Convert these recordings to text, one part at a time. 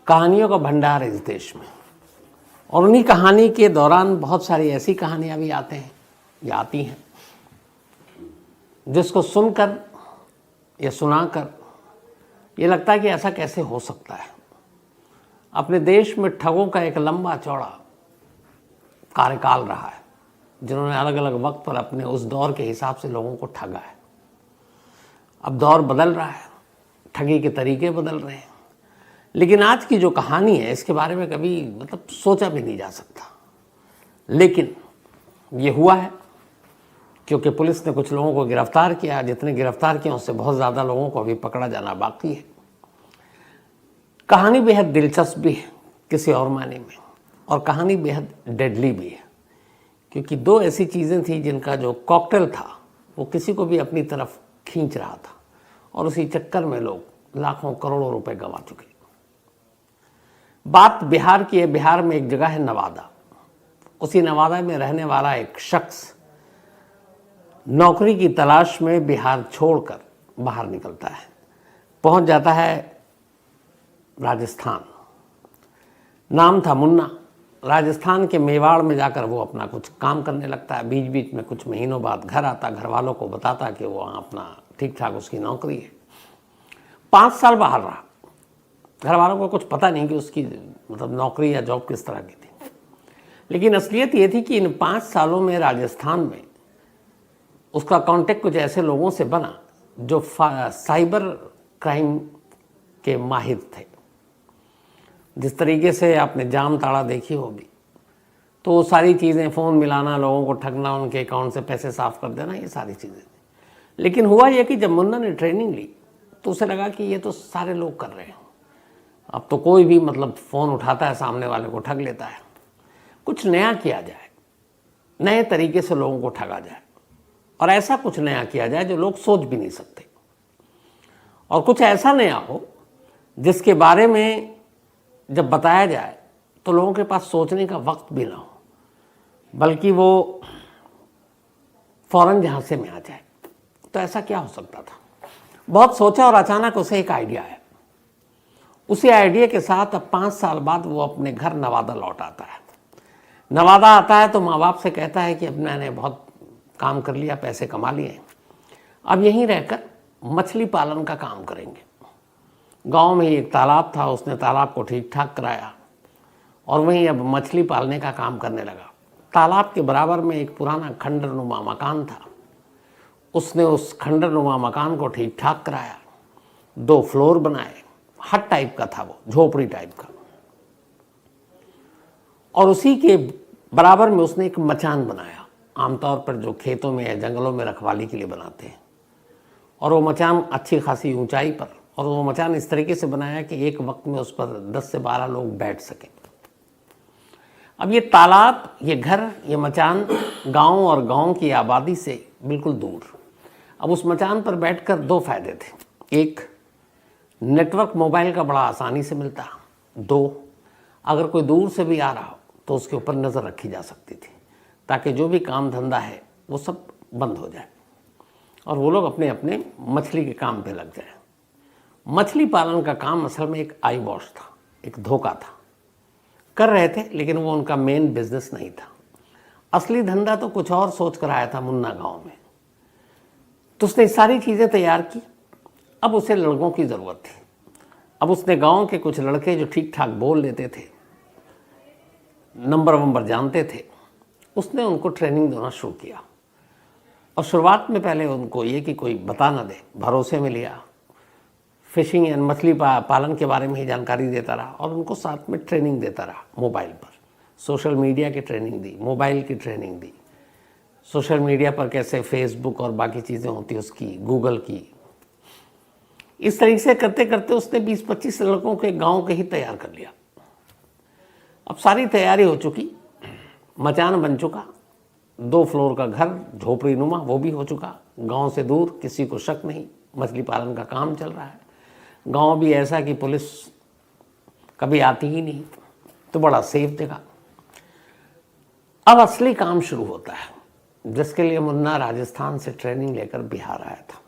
कहानियों का भंडार है इस देश में, और उन्हीं कहानी के दौरान बहुत सारी ऐसी कहानियाँ भी आते हैं या आती हैं जिसको सुनकर या सुनाकर ये लगता है कि ऐसा कैसे हो सकता है। अपने देश में ठगों का एक लंबा चौड़ा कार्यकाल रहा है, जिन्होंने अलग अलग वक्त पर अपने उस दौर के हिसाब से लोगों को ठगा है। अब दौर बदल रहा है, ठगी के तरीके बदल रहे हैं, लेकिन आज की जो कहानी है इसके बारे में कभी सोचा भी नहीं जा सकता। लेकिन ये हुआ है क्योंकि पुलिस ने कुछ लोगों को गिरफ्तार किया। जितने गिरफ्तार किए उससे बहुत ज़्यादा लोगों को अभी पकड़ा जाना बाकी है। कहानी बेहद दिलचस्प भी है किसी और मायने में, और कहानी बेहद डेडली भी है, क्योंकि दो ऐसी चीज़ें थी जिनका जो कॉकटेल था वो किसी को भी अपनी तरफ खींच रहा था, और उसी चक्कर में लोग लाखों करोड़ों रुपए गंवा चुके। बात बिहार की है। बिहार में एक जगह है नवादा। उसी नवादा में रहने वाला एक शख्स नौकरी की तलाश में बिहार छोड़कर बाहर निकलता है, पहुंच जाता है राजस्थान। नाम था मुन्ना। राजस्थान के मेवाड़ में जाकर वो अपना कुछ काम करने लगता है। बीच बीच में कुछ महीनों बाद घर आता, घर वालों को बताता कि वो वहाँ अपना ठीक ठाक उसकी नौकरी है। 5 साल बाहर रहा। घर वालों को कुछ पता नहीं कि उसकी नौकरी या जॉब किस तरह की थी, लेकिन असलियत ये थी कि इन 5 सालों में राजस्थान में उसका कांटेक्ट कुछ ऐसे लोगों से बना जो साइबर क्राइम के माहिर थे। जिस तरीके से आपने जाम ताड़ा देखी होगी, तो वो सारी चीज़ें, फ़ोन मिलाना, लोगों को ठगना, उनके अकाउंट से पैसे साफ कर देना, ये सारी चीज़ें थी। लेकिन हुआ ये कि जब मुन्ना ने ट्रेनिंग ली तो उसे लगा कि ये तो सारे लोग कर रहे हैं, अब तो कोई भी फ़ोन उठाता है, सामने वाले को ठग लेता है। कुछ नया किया जाए, नए तरीके से लोगों को ठगा जाए, और ऐसा कुछ नया किया जाए जो लोग सोच भी नहीं सकते, और कुछ ऐसा नया हो जिसके बारे में जब बताया जाए तो लोगों के पास सोचने का वक्त भी ना हो, बल्कि वो फौरन झांसे में आ जाए। तो ऐसा क्या हो सकता था? बहुत सोचा और अचानक उसे एक आइडिया आया। उसी आइडिया के साथ अब 5 साल बाद वो अपने घर नवादा लौट आता है। नवादा आता है तो माँ बाप से कहता है कि अब मैंने बहुत काम कर लिया, पैसे कमा लिए, अब यहीं रहकर मछली पालन का काम करेंगे। गांव में ही एक तालाब था, उसने तालाब को ठीक ठाक कराया और वहीं अब मछली पालने का काम करने लगा। तालाब के बराबर में एक पुराना खंडरनुमा मकान था। उसने उस खंडरनुमा मकान को ठीक ठाक कराया, 2 फ्लोर बनाए। हट टाइप का था वो, झोपड़ी टाइप का, और उसी के बराबर में उसने एक मचान बनाया, आमतौर पर जो खेतों में या जंगलों में रखवाली के लिए बनाते हैं। और वो मचान अच्छी खासी ऊंचाई पर, और वो मचान इस तरीके से बनाया कि एक वक्त में उस पर 10 से 12 लोग बैठ सकें। अब ये तालाब, ये घर, ये मचान गांव और गांव की आबादी से बिल्कुल दूर। अब उस मचान पर बैठकर 2 फायदे थे। एक, नेटवर्क मोबाइल का बड़ा आसानी से मिलता। 2, अगर कोई दूर से भी आ रहा हो तो उसके ऊपर नज़र रखी जा सकती थी, ताकि जो भी काम धंधा है वो सब बंद हो जाए और वो लोग अपने अपने मछली के काम पे लग जाए। मछली पालन का काम असल में एक आई वॉश था, एक धोखा था। कर रहे थे, लेकिन वो उनका मेन बिजनेस नहीं था। असली धंधा तो कुछ और सोच कर आया था मुन्ना गांव में। तो उसने सारी चीज़ें तैयार की। अब उसे लड़कों की ज़रूरत थी। अब उसने गांव के कुछ लड़के जो ठीक ठाक बोल लेते थे, नंबर वंबर जानते थे, उसने उनको ट्रेनिंग देना शुरू किया। और शुरुआत में पहले उनको ये कि कोई बता ना दे, भरोसे में लिया। फिशिंग एंड मछली पालन के बारे में ही जानकारी देता रहा, और उनको साथ में ट्रेनिंग देता रहा। मोबाइल पर सोशल मीडिया की ट्रेनिंग दी, मोबाइल की ट्रेनिंग दी, सोशल मीडिया पर कैसे फेसबुक और बाकी चीज़ें होती उसकी, गूगल की। इस तरीके से करते करते उसने 20-25 लड़कों के गांव के ही तैयार कर लिया। अब सारी तैयारी हो चुकी, मचान बन चुका, 2 फ्लोर का घर, झोपड़ी नुमा, वो भी हो चुका। गांव से दूर, किसी को शक नहीं, मछली पालन का काम चल रहा है। गांव भी ऐसा कि पुलिस कभी आती ही नहीं, तो बड़ा सेफ जगह। अब असली काम शुरू होता है, जिसके लिए मुन्ना राजस्थान से ट्रेनिंग लेकर बिहार आया था।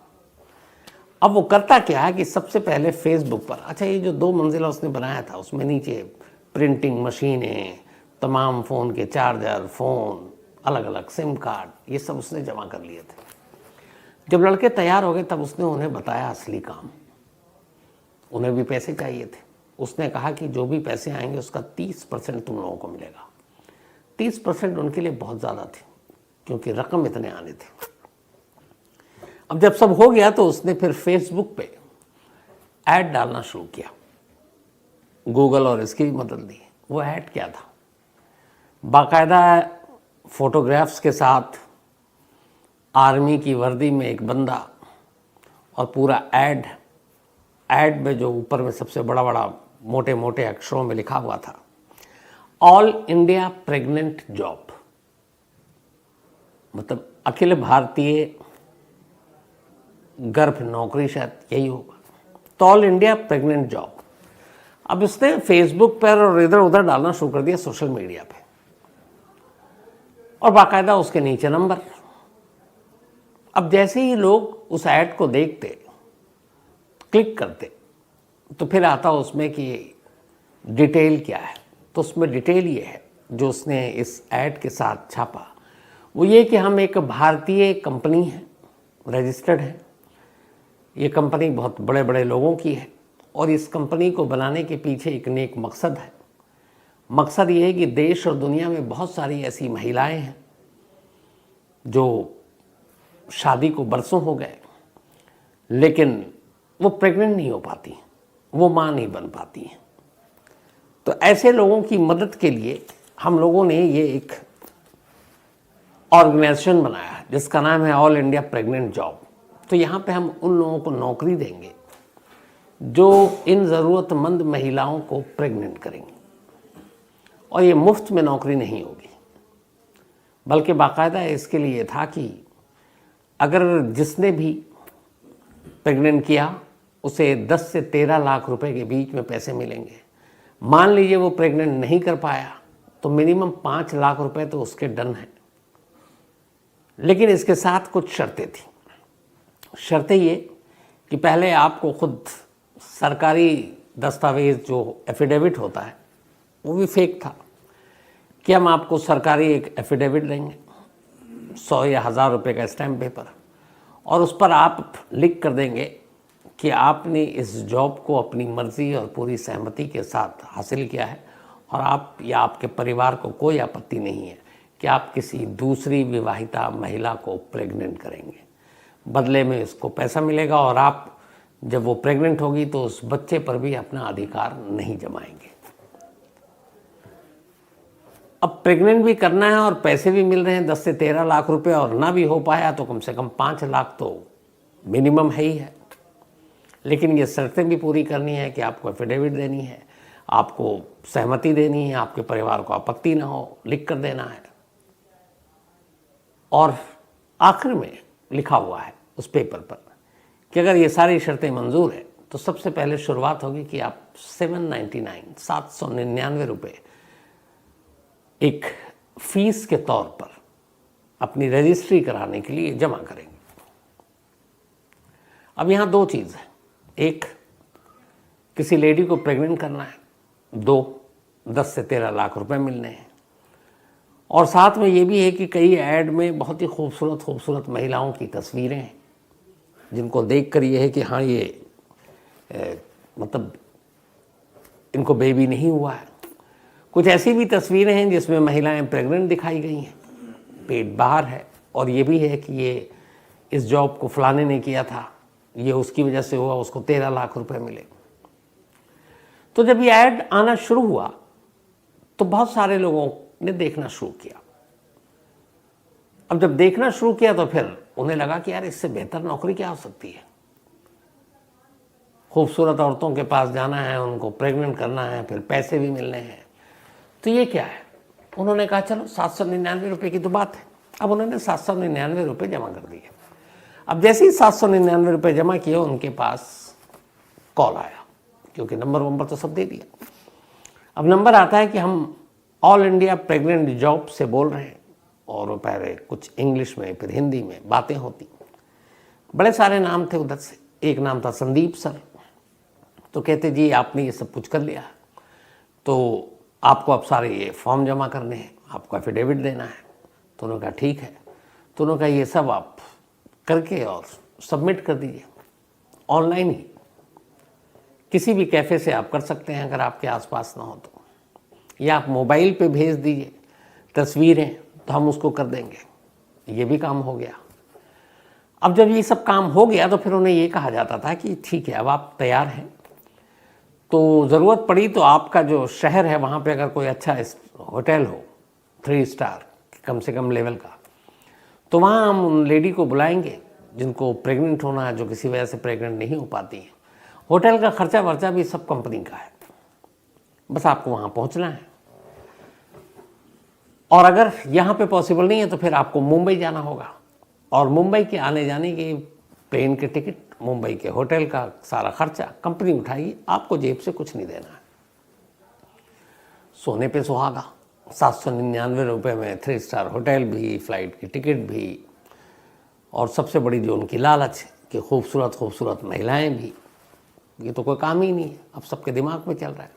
अब वो करता क्या है कि सबसे पहले फेसबुक पर, अच्छा ये जो 2 मंजिला उसने बनाया था उसमें नीचे प्रिंटिंग मशीनें, तमाम फ़ोन के चार्जर, फ़ोन, अलग अलग सिम कार्ड, ये सब उसने जमा कर लिए थे। जब लड़के तैयार हो गए तब उसने उन्हें बताया असली काम। उन्हें भी पैसे चाहिए थे। उसने कहा कि जो भी पैसे आएंगे उसका 30% तुम लोगों को मिलेगा। 30% उनके लिए बहुत ज़्यादा थी क्योंकि रकम इतने आने थे। अब जब सब हो गया तो उसने फिर फेसबुक पे ऐड डालना शुरू किया। गूगल और इसकी भी मदद ली। वो ऐड क्या था? बाकायदा फोटोग्राफ्स के साथ आर्मी की वर्दी में एक बंदा और पूरा ऐड में जो ऊपर में सबसे बड़ा बड़ा मोटे मोटे अक्षरों में लिखा हुआ था, ऑल इंडिया प्रेग्नेंट जॉब, मतलब अखिल भारतीय गर्भ नौकरी, शायद यही होगा। तो ऑल इंडिया प्रेग्नेंट जॉब। अब इसने फेसबुक पर और इधर उधर डालना शुरू कर दिया, सोशल मीडिया पे, और बाकायदा उसके नीचे नंबर। अब जैसे ही लोग उस ऐड को देखते, क्लिक करते, तो फिर आता उसमें कि डिटेल क्या है। तो उसमें डिटेल ये है जो उसने इस ऐड के साथ छापा, वो ये कि हम एक भारतीय कंपनी है, रजिस्टर्ड है। ये कंपनी बहुत बड़े बड़े लोगों की है और इस कंपनी को बनाने के पीछे एक नेक मकसद है। मकसद ये है कि देश और दुनिया में बहुत सारी ऐसी महिलाएं हैं जो शादी को बरसों हो गए लेकिन वो प्रेग्नेंट नहीं हो पाती, वो माँ नहीं बन पाती हैं। तो ऐसे लोगों की मदद के लिए हम लोगों ने ये एक ऑर्गेनाइजेशन बनाया है जिसका नाम है ऑल इंडिया प्रेग्नेंट जॉब। तो यहाँ पे हम उन लोगों को नौकरी देंगे जो इन ज़रूरतमंद महिलाओं को प्रेग्नेंट करेंगे, और ये मुफ्त में नौकरी नहीं होगी, बल्कि बाकायदा इसके लिए था कि अगर जिसने भी प्रेग्नेंट किया उसे 10 से 13 लाख रुपए के बीच में पैसे मिलेंगे। मान लीजिए वो प्रेग्नेंट नहीं कर पाया तो मिनिमम 5 लाख रुपए तो उसके डन हैं। लेकिन इसके साथ कुछ शर्तें थी। शर्तें ये कि पहले आपको खुद सरकारी दस्तावेज़ जो एफिडेविट होता है वो भी फेक था कि हम आपको सरकारी एक एफिडेविट देंगे 100 या 1000 रुपये का स्टैम्प पेपर, और उस पर आप लिख कर देंगे कि आपने इस जॉब को अपनी मर्ज़ी और पूरी सहमति के साथ हासिल किया है और आप या आपके परिवार को कोई आपत्ति नहीं है कि आप किसी दूसरी विवाहिता महिला को प्रेग्नेंट करेंगे। बदले में इसको पैसा मिलेगा और आप जब वो प्रेग्नेंट होगी तो उस बच्चे पर भी अपना अधिकार नहीं जमाएंगे। अब प्रेग्नेंट भी करना है और पैसे भी मिल रहे हैं 10 से 13 लाख रुपए, और ना भी हो पाया तो कम से कम 5 लाख तो मिनिमम है ही है। लेकिन ये शर्तें भी पूरी करनी है कि आपको एफिडेविट देनी है, आपको सहमति देनी है, आपके परिवार को आपत्ति ना हो, लिख कर देना है। और आखिर में लिखा हुआ है उस पेपर पर कि अगर ये सारी शर्तें मंजूर है तो सबसे पहले शुरुआत होगी कि आप 799 रुपये एक फीस के तौर पर अपनी रजिस्ट्री कराने के लिए जमा करेंगे। अब यहाँ 2 चीज़ है, एक किसी लेडी को प्रेग्नेंट करना है, 2 10 से 13 लाख रुपए मिलने हैं, और साथ में ये भी है कि कई ऐड में बहुत ही खूबसूरत महिलाओं की तस्वीरें हैं जिनको देखकर ये है कि हाँ ये मतलब इनको बेबी नहीं हुआ है। कुछ ऐसी भी तस्वीरें हैं जिसमें महिलाएं प्रेग्नेंट दिखाई गई हैं, पेट बाहर है, और ये भी है कि ये इस जॉब को फलाने ने किया था, ये उसकी वजह से हुआ, उसको 13 लाख रुपए मिले। तो जब ये ऐड आना शुरू हुआ तो बहुत सारे लोगों ने देखना शुरू किया। अब जब देखना शुरू किया तो फिर उन्हें लगा कि यार इससे बेहतर नौकरी क्या हो सकती है। खूबसूरत औरतों के पास जाना है, उनको प्रेग्नेंट करना है, फिर पैसे भी मिलने हैं, तो ये क्या है। उन्होंने कहा चलो 799 रुपये की तो बात है। अब उन्होंने 799 रुपये जमा कर दिए। अब जैसे ही 799 रुपये जमा किए उनके पास कॉल आया, क्योंकि नंबर तो सब दे दिया। अब नंबर आता है कि हम ऑल इंडिया प्रेग्नेंट जॉब से बोल रहे हैं, और वो पहले कुछ इंग्लिश में फिर हिंदी में बातें होती, बड़े सारे नाम थे उधर से। एक नाम था संदीप सर। तो कहते जी आपने ये सब कुछ कर लिया तो आपको अब सारे ये फॉर्म जमा करने हैं, आपको एफिडेविट देना है। तो उन्होंने कहा ठीक है। तो उन्होंने कहा ये सब आप करके और सबमिट कर दीजिए ऑनलाइन ही, किसी भी कैफ़े से आप कर सकते हैं अगर आपके आसपास ना हो तो, या आप मोबाइल पे भेज दीजिए तस्वीरें तो हम उसको कर देंगे। ये भी काम हो गया। अब जब ये सब काम हो गया तो फिर उन्हें ये कहा जाता था कि ठीक है अब आप तैयार हैं, तो ज़रूरत पड़ी तो आपका जो शहर है वहाँ पे अगर कोई अच्छा होटल हो 3 स्टार कम से कम लेवल का, तो वहाँ हम उन लेडी को बुलाएंगे जिनको प्रेग्नेंट होना है, जो किसी वजह से प्रेग्नेंट नहीं हो पाती हैं। होटल का खर्चा वर्चा भी सब कंपनी का है, बस आपको वहाँ पहुँचना है। और अगर यहाँ पे पॉसिबल नहीं है तो फिर आपको मुंबई जाना होगा, और मुंबई के आने जाने की प्लेन के टिकट, मुंबई के होटल का सारा खर्चा कंपनी उठाएगी, आपको जेब से कुछ नहीं देना है। सोने पे सुहागा, 799 रुपये में 3 स्टार होटल भी, फ्लाइट की टिकट भी, और सबसे बड़ी जो उनकी लालच कि खूबसूरत खूबसूरत महिलाएं भी। ये तो कोई काम ही नहीं है, अब सबके दिमाग में चल रहा है।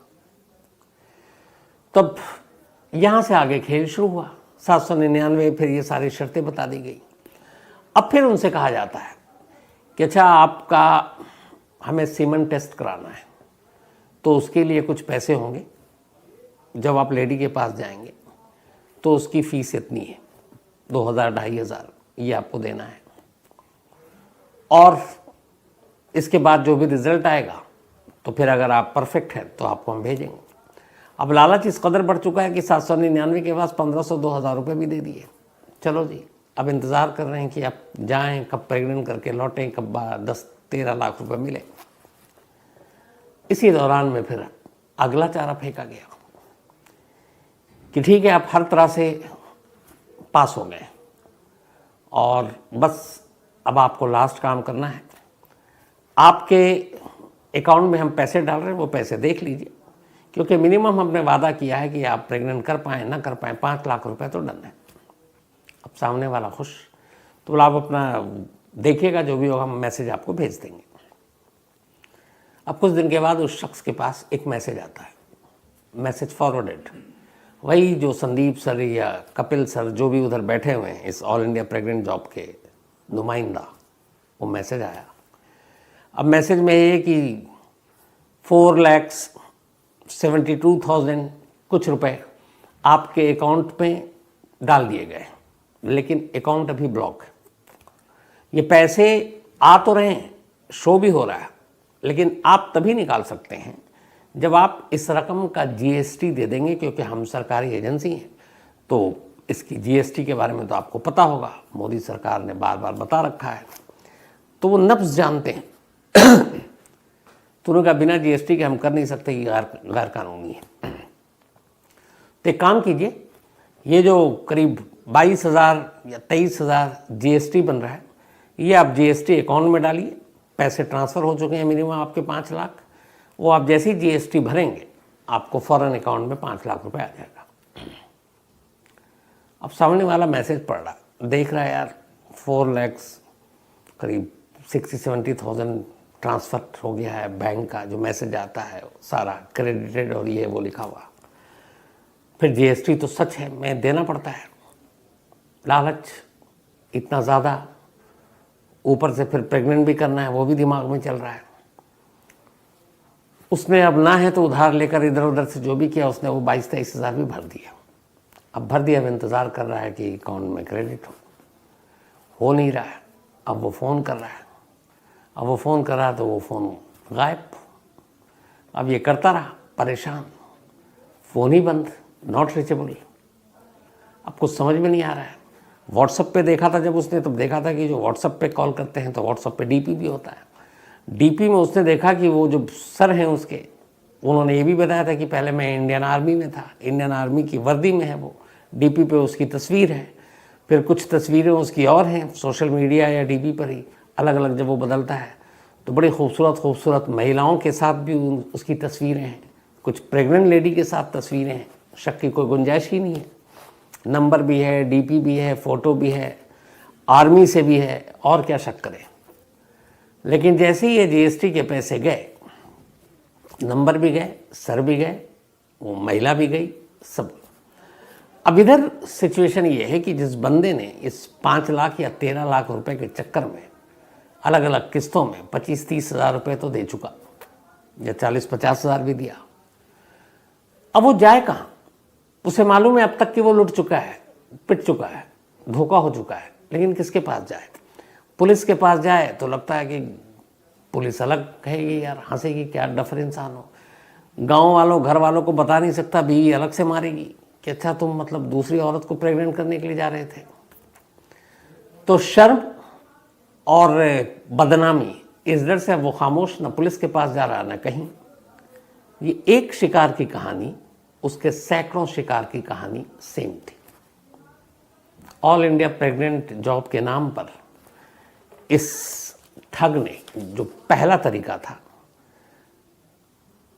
तब यहाँ से आगे खेल शुरू हुआ। 799 फिर ये सारी शर्तें बता दी गई। अब फिर उनसे कहा जाता है कि अच्छा आपका हमें सीमन टेस्ट कराना है, तो उसके लिए कुछ पैसे होंगे। जब आप लेडी के पास जाएंगे तो उसकी फ़ीस इतनी है, 2000-2500 ये आपको देना है, और इसके बाद जो भी रिज़ल्ट आएगा तो फिर अगर आप परफेक्ट हैं तो आपको हम भेजेंगे। अब लालच इस कदर बढ़ चुका है कि 799 के पास 1500-2000 रुपये भी दे दिए। चलो जी, अब इंतज़ार कर रहे हैं कि आप जाएं, कब प्रेग्नेंट करके लौटें, कब 10-13 लाख रुपए मिले। इसी दौरान में फिर अगला चारा फेंका गया कि ठीक है आप हर तरह से पास हो गए और बस अब आपको लास्ट काम करना है। आपके अकाउंट में हम पैसे डाल रहे हैं, वो पैसे देख लीजिए, क्योंकि मिनिमम हमने वादा किया है कि आप प्रेग्नेंट कर पाएँ ना कर पाएँ 5 लाख रुपए तो डन है। अब सामने वाला खुश, तो बोला आप अपना देखिएगा, जो भी होगा हम मैसेज आपको भेज देंगे। अब कुछ दिन के बाद उस शख्स के पास एक मैसेज आता है, मैसेज फॉरवर्डेड। वही जो संदीप सर या कपिल सर जो भी उधर बैठे हुए हैं इस ऑल इंडिया प्रेग्नेंट जॉब के नुमाइंदा, वो मैसेज आया। अब मैसेज में ये कि 4,72,000 कुछ रुपए आपके अकाउंट में डाल दिए गए, लेकिन अकाउंट अभी ब्लॉक है। ये पैसे आ तो रहे हैं, शो भी हो रहा है, लेकिन आप तभी निकाल सकते हैं जब आप इस रकम का जीएसटी दे देंगे, क्योंकि हम सरकारी एजेंसी हैं तो इसकी जीएसटी के बारे में तो आपको पता होगा, मोदी सरकार ने बार बार बता रखा है, तो वो नफ्स जानते हैं। तो उनका बिना जीएसटी के हम कर नहीं सकते, ये गैर कानूनी है। तो एक काम कीजिए, ये जो करीब 22,000 या 23,000 जीएसटी बन रहा है, ये आप जीएसटी अकाउंट में डालिए। पैसे ट्रांसफ़र हो चुके हैं मिनिमम आपके 5 लाख, वो आप जैसे ही जीएसटी भरेंगे आपको फ़ौरन अकाउंट में 5 लाख रुपए आ जाएगा। अब सामने वाला मैसेज पढ़ रहा, देख रहा है यार 4 लाख करीब 60-70,000 ट्रांसफ़र हो गया है। बैंक का जो मैसेज आता है सारा क्रेडिटेड और ये वो लिखा हुआ। फिर जीएसटी तो सच है, मैं देना पड़ता है। लालच इतना ज़्यादा, ऊपर से फिर प्रेग्नेंट भी करना है, वो भी दिमाग में चल रहा है। उसने अब ना है तो उधार लेकर इधर उधर से जो भी किया उसने, वो 22-23 हज़ार भी भर दिया। अब भर दिया, अब इंतज़ार कर रहा है कि अकाउंट में क्रेडिट हो नहीं रहा है। अब वो फ़ोन कर रहा है, अब वो फ़ोन कर रहा है तो वो फ़ोन गायब। अब ये करता रहा परेशान, फ़ोन ही बंद, नॉट रीचेबल। अब कुछ समझ में नहीं आ रहा है। व्हाट्सएप पे देखा था जब उसने, तब देखा था कि जो व्हाट्सएप पे कॉल करते हैं तो व्हाट्सएप पे डीपी भी होता है। डीपी में उसने देखा कि वो जो सर हैं उसके, उन्होंने ये भी बताया था कि पहले मैं इंडियन आर्मी में था, इंडियन आर्मी की वर्दी में है वो। डीपी पे उसकी तस्वीर है, फिर कुछ तस्वीरें उसकी और हैं सोशल मीडिया या डीपी पर ही, अलग अलग जब वो बदलता है तो बड़ी खूबसूरत खूबसूरत महिलाओं के साथ भी उसकी तस्वीरें हैं, कुछ प्रेग्नेंट लेडी के साथ तस्वीरें हैं। शक की कोई गुंजाइश ही नहीं है। नंबर भी है, डीपी भी है, फ़ोटो भी है, आर्मी से भी है, और क्या शक करें। लेकिन जैसे ही ये जीएसटी के पैसे गए, नंबर भी गए, सर भी गए, वो महिला भी गई, सब। अब इधर सिचुएशन ये है कि जिस बंदे ने इस 5 लाख या 13 लाख रुपए के चक्कर में अलग अलग किस्तों में 25-30 हज़ार रुपये तो दे चुका, या 40-50 हज़ार भी दिया, अब वो जाए कहाँ? उसे मालूम है अब तक कि वो लुट चुका है, पिट चुका है, धोखा हो चुका है, लेकिन किसके पास जाए? पुलिस के पास जाए तो लगता है कि पुलिस अलग कहेगी, यार हंसेगी, क्या डफर इंसान हो। गांव वालों, घर वालों को बता नहीं सकता, बीवी अलग से मारेगी कि अच्छा तुम मतलब दूसरी औरत को प्रेग्नेंट करने के लिए जा रहे थे। तो शर्म और बदनामी, इस डर से वो खामोश, न पुलिस के पास जा रहा न कहीं। ये एक शिकार की कहानी उसके सैकड़ों शिकार की कहानी सेम थी। ऑल इंडिया प्रेग्नेंट जॉब के नाम पर इस ठग ने, जो पहला तरीका था,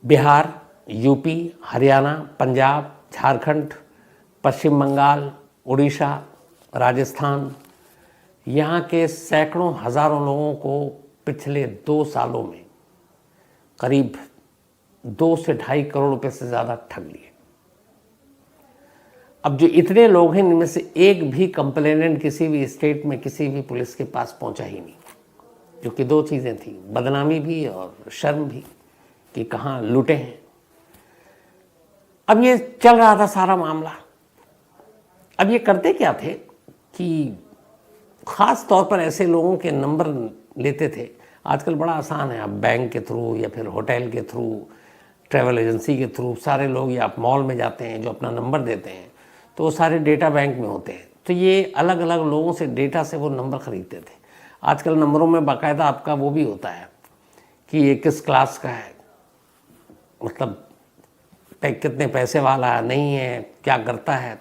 बिहार, यूपी, हरियाणा, पंजाब, झारखंड, पश्चिम बंगाल, उड़ीसा, राजस्थान, यहाँ के सैकड़ों हज़ारों लोगों को पिछले 2 सालों में करीब 2 से 2.5 करोड़ रुपए से ज़्यादा ठग लिए। अब जो इतने लोग हैं, इनमें से एक भी कंप्लेनेंट किसी भी स्टेट में किसी भी पुलिस के पास पहुंचा ही नहीं, क्योंकि 2 चीज़ें थी, बदनामी भी और शर्म भी कि कहाँ लूटे हैं। अब ये चल रहा था सारा मामला। अब ये करते क्या थे कि ख़ास तौर पर ऐसे लोगों के नंबर लेते थे। आजकल बड़ा आसान है, आप बैंक के थ्रू या फिर होटल के थ्रू, ट्रैवल एजेंसी के थ्रू, सारे लोग, या आप मॉल में जाते हैं, जो अपना नंबर देते हैं तो वो सारे डेटा बैंक में होते हैं। तो ये अलग अलग लोगों से डेटा से वो नंबर ख़रीदते थे। आजकल नंबरों में बाकायदा आपका वो भी होता है कि ये किस क्लास का है, मतलब कितने पैसे वाला है, नहीं है, क्या करता है।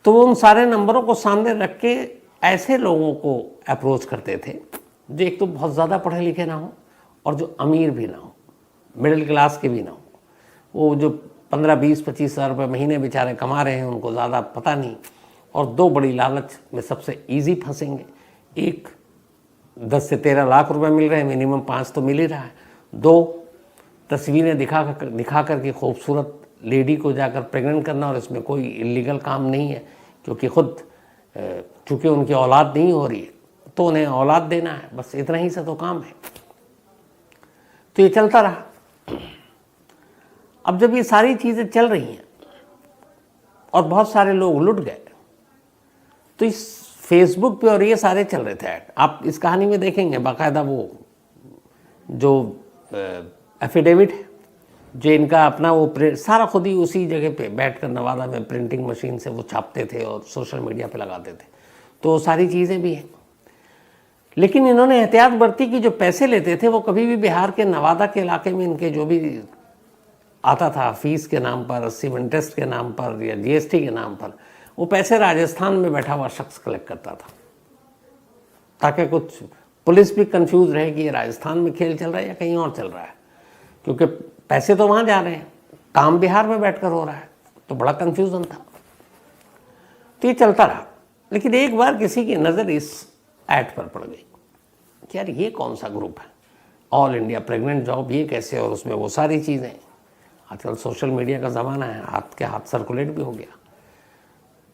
तो वो उन सारे नंबरों को सामने रख के ऐसे लोगों को अप्रोच करते थे जो एक तो बहुत ज़्यादा पढ़े लिखे ना हो और जो अमीर भी ना हो, मिडिल क्लास के भी ना हो। वो जो 15-20-25 हज़ार रुपये महीने बेचारे कमा रहे हैं, उनको ज़्यादा पता नहीं। और 2 बड़ी लालच में सबसे ईजी फंसेंगे। एक, 10 से 13 लाख रुपए मिल रहे हैं, मिनिमम 5 तो मिल ही रहा है। 2, तस्वीरें दिखा करके खूबसूरत लेडी को जाकर प्रेग्नेंट करना, और इसमें कोई इलीगल काम नहीं है, क्योंकि खुद चूँकि उनकी औलाद नहीं हो रही है तो उन्हें औलाद देना है, बस इतना ही से तो काम है। तो ये चलता रहा। अब जब ये सारी चीज़ें चल रही हैं और बहुत सारे लोग लुट गए, तो इस फेसबुक पे और ये सारे चल रहे थे ऐड। आप इस कहानी में देखेंगे बाकायदा वो जो एफिडेविट है, जो इनका अपना वो प्रिंट सारा खुद ही उसी जगह पे बैठकर नवादा में प्रिंटिंग मशीन से वो छापते थे और सोशल मीडिया पे लगाते थे। तो सारी चीज़ें भी हैं, लेकिन इन्होंने एहतियात बरती कि जो पैसे लेते थे वो कभी भी बिहार के नवादा के इलाके में इनके जो भी आता था फीस के नाम पर, सिम इंटरेस्ट के नाम पर या जीएसटी के नाम पर, वो पैसे राजस्थान में बैठा हुआ शख्स कलेक्ट करता था, ताकि कुछ पुलिस भी कंफ्यूज रहे कि ये राजस्थान में खेल चल रहा है या कहीं और चल रहा है, क्योंकि पैसे तो वहाँ जा रहे हैं, काम बिहार में बैठकर हो रहा है। तो बड़ा कंफ्यूजन था। तो ये चलता रहा। लेकिन एक बार किसी की नज़र इस ऐड पर पड़ गई कि यार ये कौन सा ग्रुप है, ऑल इंडिया प्रेग्नेंट जॉब, ये कैसे, और उसमें वो सारी चीज़ें। आजकल सोशल मीडिया का ज़माना है, हाथ के हाथ सर्कुलेट भी हो गया।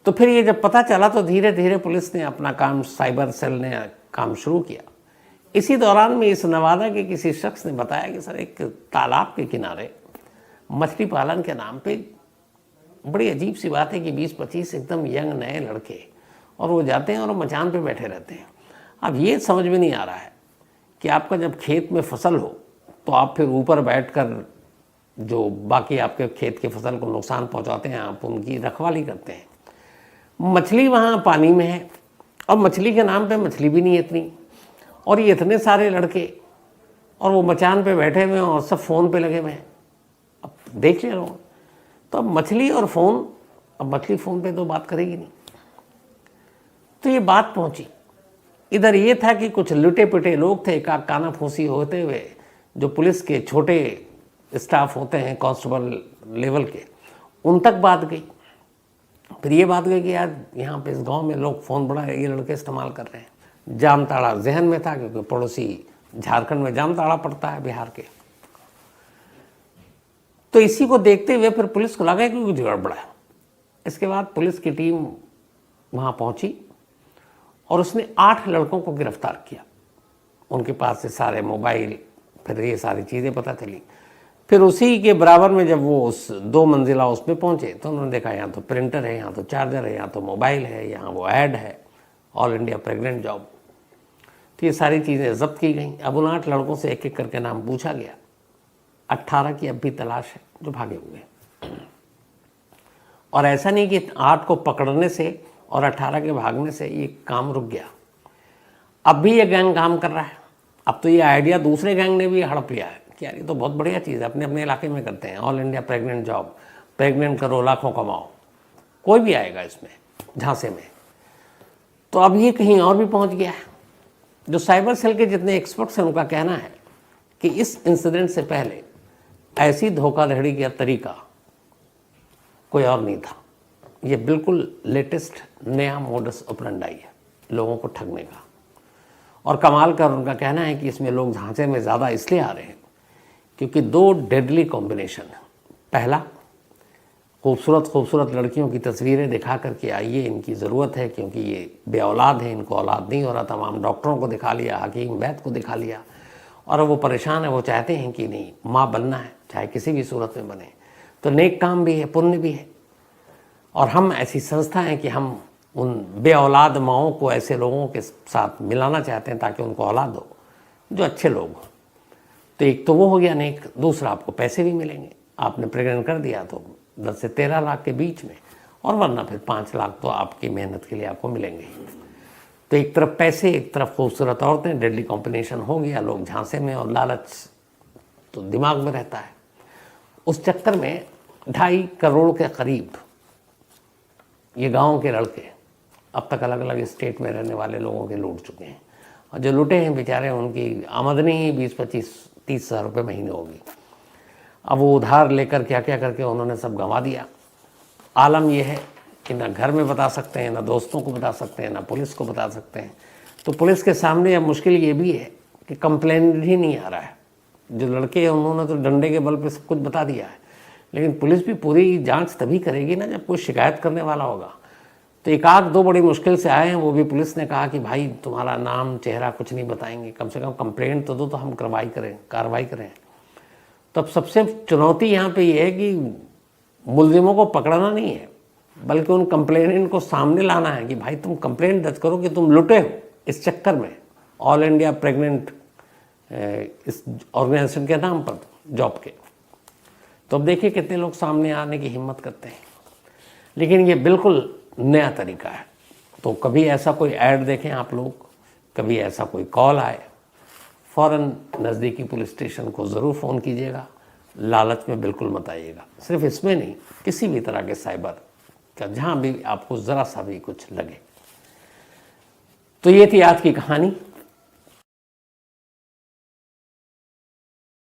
तो फिर ये जब पता चला तो धीरे धीरे पुलिस ने अपना काम, साइबर सेल ने काम शुरू किया। इसी दौरान में इस नवादा के किसी शख्स ने बताया कि सर एक तालाब के किनारे मछली पालन के नाम पे, बड़ी अजीब सी बात है कि 20-25 एकदम यंग नए लड़के, और वो जाते हैं और मचान पे बैठे रहते हैं। अब ये समझ में नहीं आ रहा है कि आपका जब खेत में फसल हो तो आप फिर ऊपर बैठकर जो बाकी आपके खेत की फसल को नुकसान पहुंचाते हैं, आप उनकी रखवाली करते हैं। मछली वहाँ पानी में है और मछली के नाम पे मछली भी नहीं इतनी, और ये इतने सारे लड़के और वो मचान पे बैठे हुए हैं और सब फ़ोन पे लगे हुए हैं। अब देख ले रहा हूँ तो अब मछली और फ़ोन, अब मछली फ़ोन पे तो बात करेगी नहीं। तो ये बात पहुँची। इधर ये था कि कुछ लुटे पिटे लोग थे, का काना फूसी होते हुए, जो पुलिस के छोटे स्टाफ होते हैं कांस्टेबल लेवल के, उन तक बात गई। फिर ये बात गई कि यार यहाँ पे इस गांव में लोग फ़ोन बड़ा ये लड़के इस्तेमाल कर रहे हैं। जाम ताड़ा जहन में था, क्योंकि पड़ोसी झारखंड में जामताड़ा पड़ता है बिहार के। तो इसी को देखते हुए फिर पुलिस को लगा कि कुछ गड़बड़ है। इसके बाद पुलिस की टीम वहाँ पहुंची और उसने 8 लड़कों को गिरफ्तार किया। उनके पास से सारे मोबाइल, फिर ये सारी चीज़ें पता चली। फिर उसी के बराबर में जब वो उस 2 मंजिला उसमें पहुंचे तो उन्होंने देखा यहाँ तो प्रिंटर है, यहाँ तो चार्जर है, यहाँ तो मोबाइल है, यहाँ वो ऐड है, ऑल इंडिया प्रेग्नेंट जॉब। तो ये सारी चीज़ें जब्त की गई। अब उन 8 लड़कों से एक एक करके नाम पूछा गया। 18 की अब भी तलाश है जो भागे हुए। और ऐसा नहीं कि 8 को पकड़ने से और 18 के भागने से ये काम रुक गया। अब भी ये गैंग काम कर रहा है। अब तो ये आइडिया दूसरे गैंग ने भी हड़प लिया है कि यार ये तो बहुत बढ़िया चीज़ है, अपने अपने इलाके में करते हैं, all India pregnant job, pregnant करो लाखों कमाओ, कोई भी आएगा इसमें झांसे में। तो अब ये कहीं और भी पहुंच गया है। जो साइबर सेल के जितने एक्सपर्ट्स हैं उनका कहना है कि इस इंसिडेंट से पहले ऐसी धोखाधड़ी का तरीका कोई और नहीं था। ये बिल्कुल लेटेस्ट नया मोडस ऑपरेंडाई है लोगों को ठगने का। और कमाल का उनका कहना है कि इसमें लोग झांसे में ज़्यादा इसलिए आ रहे हैं क्योंकि 2 डेडली कॉम्बिनेशन है। पहला, खूबसूरत लड़कियों की तस्वीरें दिखा करके आइए, इनकी ज़रूरत है क्योंकि ये बे औलाद है, इनको औलाद नहीं हो रहा। तमाम डॉक्टरों को दिखा लिया, हकीम वैद्य को दिखा लिया, और वो परेशान है, वो चाहते हैं कि नहीं माँ बनना है, चाहे किसी भी सूरत में बने। तो नेक काम भी है, पुण्य भी है। और हम ऐसी संस्था हैं कि हम उन बे औलाद माओं को ऐसे लोगों के साथ मिलाना चाहते हैं ताकि उनको औलाद हो जो अच्छे लोग हों। तो एक तो वो हो गया नेक, दूसरा आपको पैसे भी मिलेंगे। आपने प्रेग्नेंट कर दिया तो 10 से 13 लाख के बीच में, और वरना फिर 5 लाख तो आपकी मेहनत के लिए आपको मिलेंगे ही। तो एक तरफ पैसे, एक तरफ खूबसूरत औरतें, डेडली कॉम्बिनेशन हो गया। लोग झांसे में, और लालच तो दिमाग में रहता है। उस चक्कर में 2.5 करोड़ के करीब ये गांव के लड़के अब तक अलग अलग स्टेट में रहने वाले लोगों के लूट चुके हैं। और जो लूटे हैं बेचारे, उनकी आमदनी ही 20-25-30 हज़ार रुपये महीने होगी। अब वो उधार लेकर क्या क्या करके उन्होंने सब गंवा दिया। आलम यह है कि ना घर में बता सकते हैं, ना दोस्तों को बता सकते हैं, ना पुलिस को बता सकते हैं। तो पुलिस के सामने अब मुश्किल ये भी है कि कंप्लेंट ही नहीं आ रहा है। जो लड़के हैं उन्होंने तो डंडे के बल पे सब कुछ बता दिया है, लेकिन पुलिस भी पूरी जांच तभी करेगी ना जब कोई शिकायत करने वाला होगा। तो 1-2 बड़ी मुश्किल से आए हैं, वो भी पुलिस ने कहा कि भाई तुम्हारा नाम चेहरा कुछ नहीं बताएंगे, कम से कम कंप्लेंट तो दो तो हम कार्रवाई करें। तो अब सबसे चुनौती यहाँ पे ये है कि मुलजिमों को पकड़ना नहीं है, बल्कि उन कंप्लेनेंट को सामने लाना है कि भाई तुम कंप्लेंट दर्ज करो कि तुम लुटे हो इस चक्कर में, ऑल इंडिया प्रेग्नेंट इस ऑर्गेनाइजेशन के नाम पर जॉब के। तो अब देखिए कितने लोग सामने आने की हिम्मत करते हैं। लेकिन ये बिल्कुल नया तरीका है। तो कभी ऐसा कोई ऐड देखें आप लोग, कभी ऐसा कोई कॉल आए, फ़ौरन नज़दीकी पुलिस स्टेशन को ज़रूर फ़ोन कीजिएगा। लालच में बिल्कुल मत आइएगा। सिर्फ इसमें नहीं, किसी भी तरह के साइबर का जहाँ भी आपको ज़रा सा भी कुछ लगे। तो ये थी आज की कहानी।